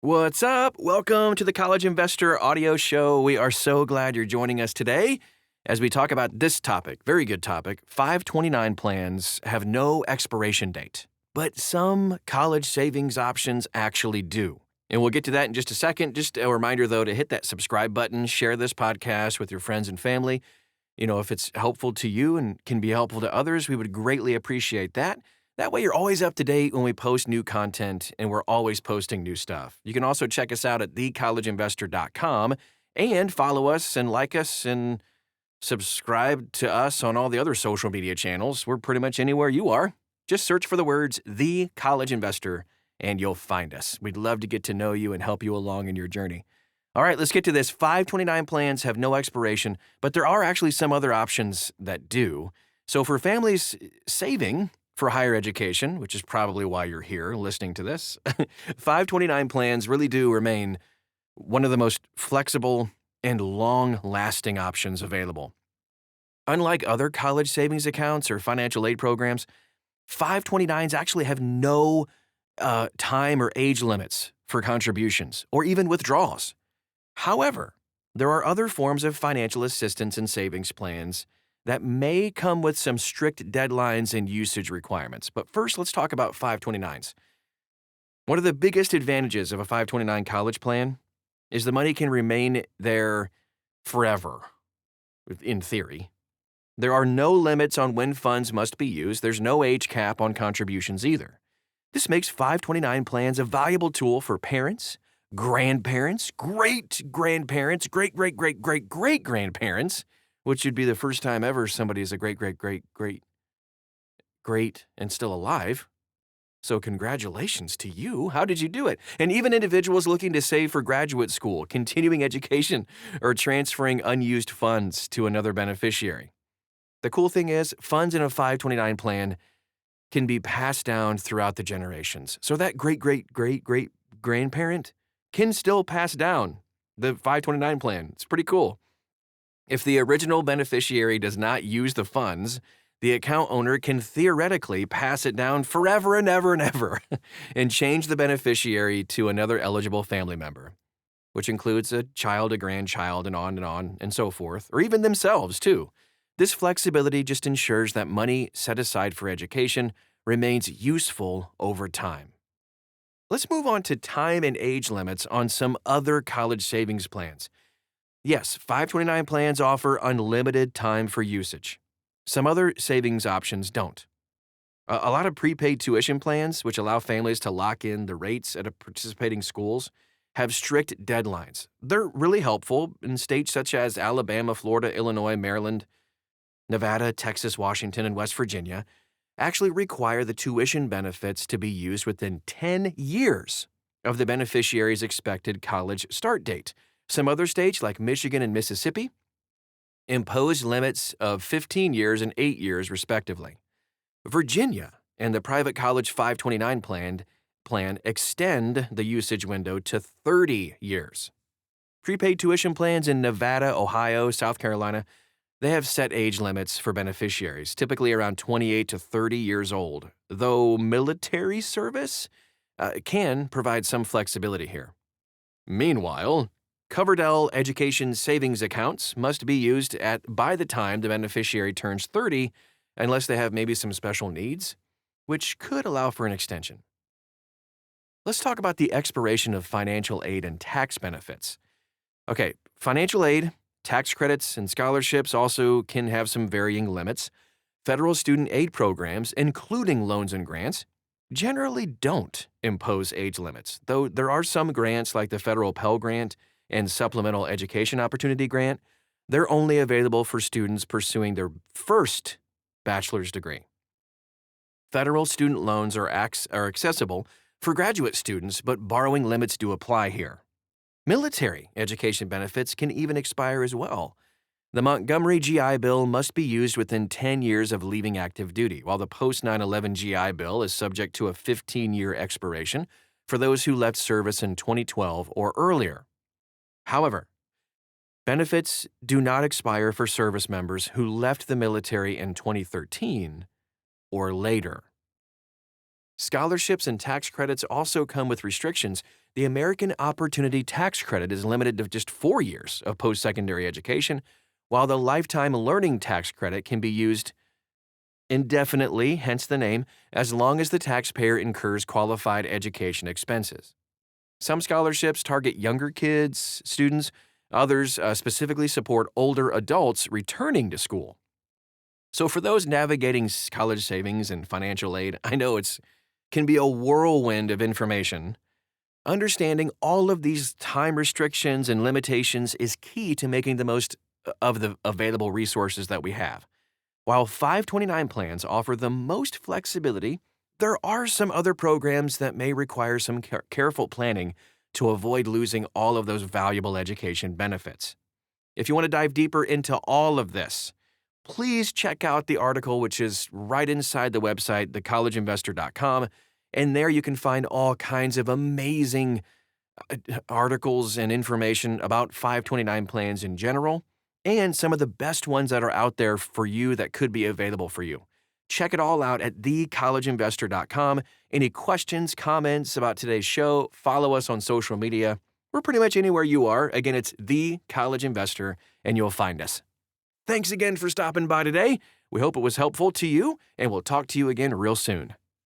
What's up? Welcome to the College Investor Audio Show. We are so glad you're joining us today as we talk about this topic. Very good topic. 529 plans have no expiration date, but some college savings options actually do. And we'll get to that in just a second. Just a reminder, though, to hit that subscribe button, share this podcast with your friends and family. If it's helpful to you and can be helpful to others, we would greatly appreciate that. That way you're always up to date when we post new content, and we're always posting new stuff. You can also check us out at thecollegeinvestor.com and follow us and like us and subscribe to us on all the other social media channels. We're pretty much anywhere you are. Just search for the words The College Investor and you'll find us. We'd love to get to know you and help you along in your journey. All right, let's get to this. 529 plans have no expiration, but there are actually some other options that do. So for families saving for higher education, which is probably why you're here listening to this, 529 plans really do remain one of the most flexible and long-lasting options available. Unlike other college savings accounts or financial aid programs, 529s actually have no time or age limits for contributions or even withdrawals. However, there are other forms of financial assistance and savings plans that may come with some strict deadlines and usage requirements. But first, let's talk about 529s. One of the biggest advantages of a 529 college plan is the money can remain there forever, in theory. There are no limits on when funds must be used. There's no age cap on contributions either. This makes 529 plans a valuable tool for parents, grandparents, great-grandparents, great-great-great-great-great-grandparents, which would be the first time ever somebody is a great and still alive. So congratulations to you. How did you do it? And even individuals looking to save for graduate school, continuing education, or transferring unused funds to another beneficiary. The cool thing is, funds in a 529 plan can be passed down throughout the generations. So that great-great-great-great-grandparent can still pass down the 529 plan. It's pretty cool. If the original beneficiary does not use the funds, the account owner can theoretically pass it down forever and ever and ever and change the beneficiary to another eligible family member, which includes a child, a grandchild, and on and so forth, or even themselves too. This flexibility just ensures that money set aside for education remains useful over time. Let's move on to time and age limits on some other college savings plans. Yes, 529 plans offer unlimited time for usage. Some other savings options don't. A lot of prepaid tuition plans, which allow families to lock in the rates at participating schools, have strict deadlines. They're really helpful in states such as Alabama, Florida, Illinois, Maryland, Nevada, Texas, Washington, and West Virginia actually require the tuition benefits to be used within 10 years of the beneficiary's expected college start date. Some other states, like Michigan and Mississippi, impose limits of 15 years and 8 years, respectively. Virginia and the private college 529 plan extend the usage window to 30 years. Prepaid tuition plans in Nevada, Ohio, South Carolina, they have set age limits for beneficiaries, typically around 28 to 30 years old, though military service can provide some flexibility here. Meanwhile, Coverdell education savings accounts must be used by the time the beneficiary turns 30, unless they have maybe some special needs, which could allow for an extension. Let's talk about the expiration of financial aid and tax benefits. Okay, financial aid, tax credits, and scholarships also can have some varying limits. Federal student aid programs, including loans and grants, generally don't impose age limits, though there are some grants like the federal Pell Grant and Supplemental Education Opportunity Grant. They're only available for students pursuing their first bachelor's degree. Federal student loans are accessible for graduate students, but borrowing limits do apply here. Military education benefits can even expire as well. The Montgomery GI Bill must be used within 10 years of leaving active duty, while the post-9/11 GI Bill is subject to a 15-year expiration for those who left service in 2012 or earlier. However, benefits do not expire for service members who left the military in 2013 or later. Scholarships and tax credits also come with restrictions the American Opportunity Tax Credit is limited to just 4 years of post-secondary education, while the Lifetime Learning Tax Credit can be used indefinitely, hence the name, as long as the taxpayer incurs qualified education expenses. Some scholarships target younger kids, students. Others specifically support older adults returning to school. So for those navigating college savings and financial aid, I know it can be a whirlwind of information. Understanding all of these time restrictions and limitations is key to making the most of the available resources that we have. While 529 plans offer the most flexibility, there are some other programs that may require some careful planning to avoid losing all of those valuable education benefits. If you want to dive deeper into all of this, please check out the article, which is right inside the website, thecollegeinvestor.com, and there you can find all kinds of amazing articles and information about 529 plans in general, and some of the best ones that are out there for you that could be available for you. Check it all out at thecollegeinvestor.com. Any questions, comments about today's show, follow us on social media. We're pretty much anywhere you are. Again, it's The College Investor, and you'll find us. Thanks again for stopping by today. We hope it was helpful to you, and we'll talk to you again real soon.